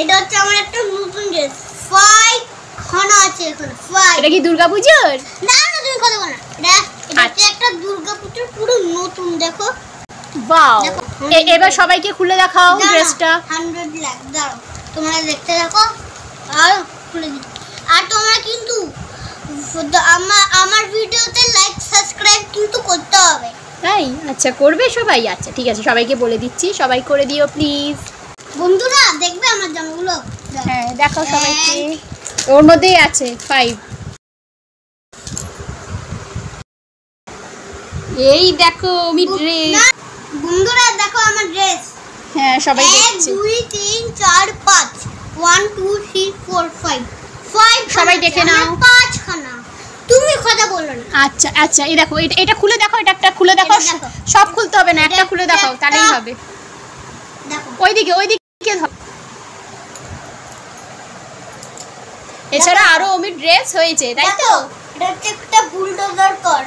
এটা হচ্ছে আমার একটা নতুন ড্রেস। 5 খানা আছে এখানে 5। এটা কি দুর্গাপূজার? না না তুমি কথা বলো না। এটা হচ্ছে একটা দুর্গাপূজার পুরো নতুন দেখো। ওয়াও। এবার সবাইকে খুলে দেখাও ড্রেসটা। 100 লাখ দাও। তোমরা দেখতে থাকো আর খুলে দিই। আর তোমরা কিন্তু আমার ভিডিওতে লাইক সাবস্ক্রাইব কিন্তু করতে হবে। তাই? আচ্ছা করবে সবাই? আচ্ছা ঠিক আছে, সবাইকে বলে দিচ্ছি, সবাই করে দিও প্লিজ। বন্ধুরা দেখবে আমার জামাগুলো? হ্যাঁ দেখাও সবাইকে। ওর মধ্যেই আছে 5। এই দেখো আমি ড্রেস। বন্ধুরা দেখো আমার ড্রেস। হ্যাঁ সবাই দেখছে। 1 2 3 4 5 1 2 3 4 5 সবাই দেখে নাও। 5 খানা। তুমি কথা বলো না। আচ্ছা আচ্ছা এই দেখো, এটা খুলে দেখো, এটা একটা খুলে দেখো। সব খুলতে হবে না, একটা খুলে দেখাও তাহলেই হবে। দেখো ওইদিকে ধর। এছাড়া আরো অমির ড্রেস হয়েছে তাই তো? এটা হচ্ছে একটা বুলডোজার কর।